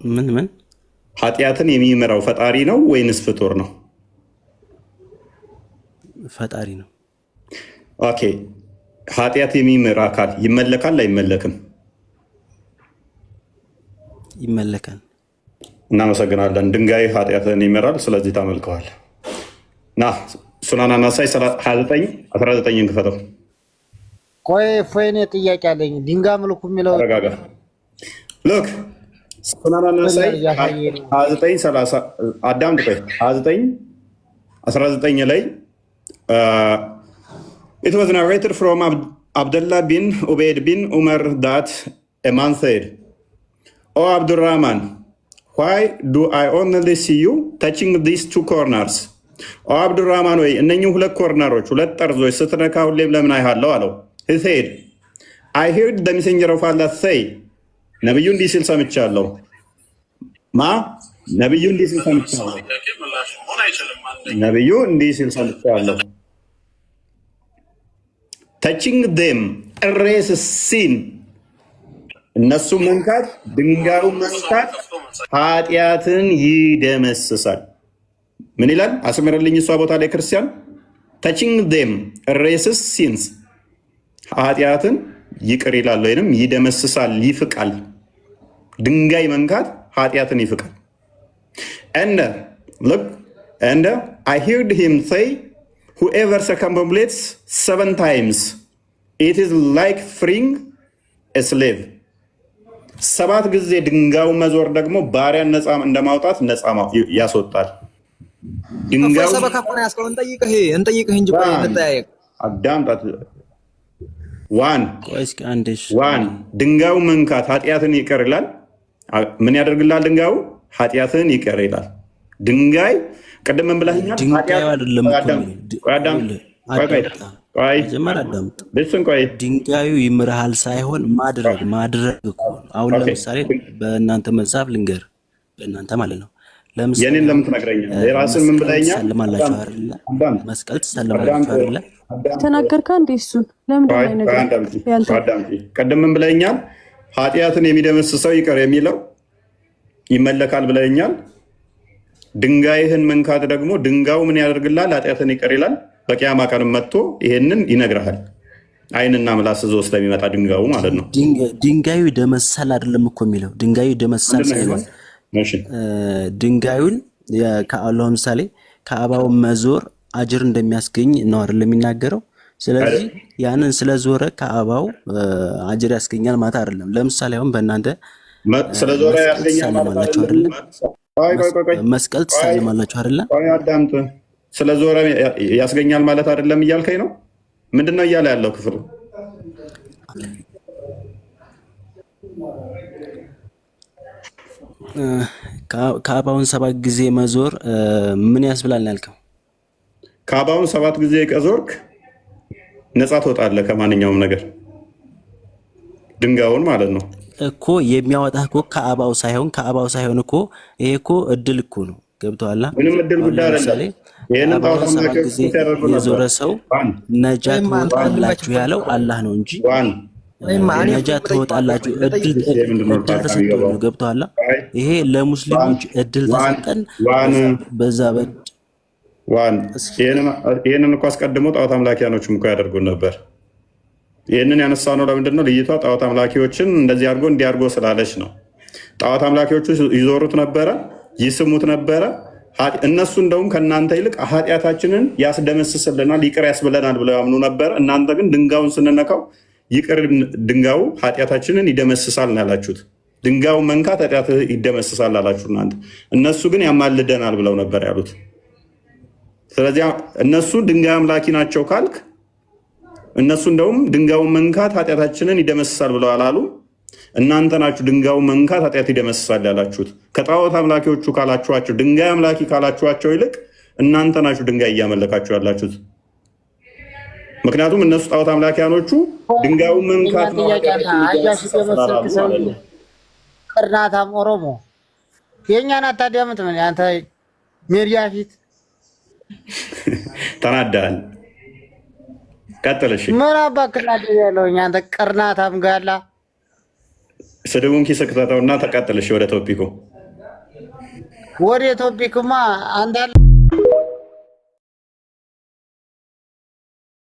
ምን ኃጢአትን የሚመራው ፈጣሪ ነው ወይንስ ፍጡር ነው? ፈጣሪ ነው። ኦኬ ኃጢአት የሚመራ አካል ይመለካል አይመለክም? ይመለካል። እናመሰግናለን። ድንጋይ ኃጢአትን ይመራል፣ ስለዚህ ታመልከዋል። ና ሱናና ናሳይ 29 19 ክፈተው። ቆይ ፎይኔ ጥያቄ አለኝ። ድንጋይ ምልኩ የሚለው ተረጋጋ። ሎክ ሱናና ናሳይ 29 30 አዳም ቆይ 29 19 ላይ it was narrated from Abdullah bin Ubayd bin Umar that a man said, "Oh Abdurrahman, why do I only see you touching these two corners?" Oh Abdurrahman ወይ እነኚህ ሁለት ኮርነሮች ሁለት ጠርዞች ስትነካ ሁሌም ለምን አይሃለው አለው። he said, I heard the messenger of Allah say, ነብዩ እንዲህ ሲል ሰምቻለሁ። ነብዩ እንዲህ ሲል ሰምቻለሁ። ነብዩ እንዲህ ሲል ሰምቻለሁ። touching them erases sin እነሱ መንካት ድንጋዩ መንካት ኃጢአትን ይደመስሳል። ምን ይላል? አስመረልኝ እሷ ቦታ ላይ ክርስቲያን touching them erases sins ኃጢአትን ይቅር ይላል ወይንም ይደመስሳል፣ ይፍቃል። ድንጋይ መንካት ኃጢአትን ይፍቃል። and look and I heard him say, whoever circumambulates 7 times it is like freeing a slave 7 ጊዜ ድንጋዩ መዞር ደግሞ ባሪያን ነፃ እንደማውጣት ነፃ ያስወጣል። ድንጋዩ ሰበካውን ያስቀው እንጠይቅህ እንጂ ቆይ እንጠያየቅ። አዳምጣት። ዋን ድንጋዩ መንካት ኃጢአትን ይቅር ይላል። ምን ያደርግላል? ድንጋዩ ኃጢአትን ይቅር ይላል። ድንጋይ ቅድም ምን ብለኸኛል? ድንጋዩ ይምርሃል ሳይሆን ማድረግ እኮ። አሁን ለምሳሌ በእናንተ መጽሐፍ ልንገር፣ በእናንተ ማለት ነው። የኔን ለምን ትነግረኛለህ? የራስን ምን ብለኸኛል? መስቀል ትሳለማላችሁ አይደለ? ተናገርካ እንዴ? እሱን ለምንድን ነው ቅድም ምን ብለኸኛል? ኃጢአትን የሚደመስሰው ይቅር የሚለው ይመለካል ብለኸኛል። ድንጋይህን መንካት ደግሞ ድንጋዩ ምን ያደርግላል? ኃጢአትን ይቅር ይላል። በቂያማ ቀንም መጥቶ ይሄንን ይነግርሃል። አይንና ምላስ ዞ ስለሚመጣ ድንጋዩ ማለት ነው። ድንጋዩ ይደመሳል አይደለም እኮ የሚለው። ድንጋዩ ይደመሳል ሳይሆን ድንጋዩን ከአላህ ምሳሌ ከአባው መዞር አጅር እንደሚያስገኝ ነው አይደል የሚናገረው። ስለዚህ ያንን ስለዞረ ከአባው አጅር ያስገኛል ማለት አይደለም። ለምሳሌ አሁን በእናንተ ስለዞረ ያስገኛል ማለት አይደለም። መስቀል ትሳለማላችሁ አይደለ? አዳምጥ። ስለዞረ ያስገኛል ማለት አይደለም እያልከኝ ነው? ምንድነው እያለ ያለው ክፍሉ? ከአባውን 7 ጊዜ መዞር ምን ያስብላል ያልከው? ከአባውን 7 ጊዜ ከዞርክ ነፃ ትወጣለህ ከማንኛውም ነገር። ድንጋዩን ማለት ነው እኮ የሚያወጣህ እኮ ከአባው ሳይሆን እኮ ይሄ እኮ እድል እኮ ነው። ገብቶሃል? ምንም እድል ጉዳይ አይደለም። ይሄንን የዞረ ሰው ነጃ ትወጣላችሁ ያለው አላህ ነው እንጂ ነጃ ትወጣላችሁ እድል ተሰጥቶ ነው። ገብቶሃል? ይሄ ለሙስሊሞች እድል ተሰጠን። በዛ ይሄንን እኮ አስቀድሞ ጣዖት አምላኪያኖችም እኮ ያደርጉን ነበር። ይህንን ያነሳ ነው ለምንድን ነው? ልይቷ ጣዖት አምላኪዎችን እንደዚህ አድርጎ እንዲያርጎ ስላለች ነው። ጣዖት አምላኪዎቹ ይዞሩት ነበረ፣ ይስሙት ነበረ። እነሱ እንደውም ከእናንተ ይልቅ ኃጢአታችንን ያስደመስስልናል፣ ይቅር ያስብለናል ብለው ያምኑ ነበር። እናንተ ግን ድንጋዩን ስንነካው ይቅር ድንጋዩ ኃጢአታችንን ይደመስሳል ነው ያላችሁት። ድንጋዩ መንካት ኃጢአት ይደመስሳል አላችሁ እናንተ። እነሱ ግን ያማልደናል ብለው ነበር ያሉት። ስለዚህ እነሱ ድንጋይ አምላኪ ናቸው ካልክ እነሱ እንደውም ድንጋዩን መንካት ኃጢአታችንን ይደመስሳል ብለው አላሉ። እናንተ ናችሁ ድንጋዩን መንካት ኃጢአት ይደመስሳል ያላችሁት። ከጣዖት አምላኪዎቹ ካላችኋቸው ድንጋይ አምላኪ ካላችኋቸው ይልቅ እናንተ ናችሁ ድንጋይ እያመለካችሁ ያላችሁት። ምክንያቱም እነሱ ጣዖት አምላኪያኖቹ ድንጋዩን መንካት ነው። ቅርናታም ኦሮሞ የእኛን አታዳምጥ። ምን አንተ ሜዲያ ፊት ተናዳል። ቀጥልሽ። ምን አባክናደ ያለው አንተ ቅርናታም ጋላ ስድቡን ኪስ ከተተውና ተቀጥልሽ ወደ ቶፒኩ ወደ ቶፒክማ አንዳለ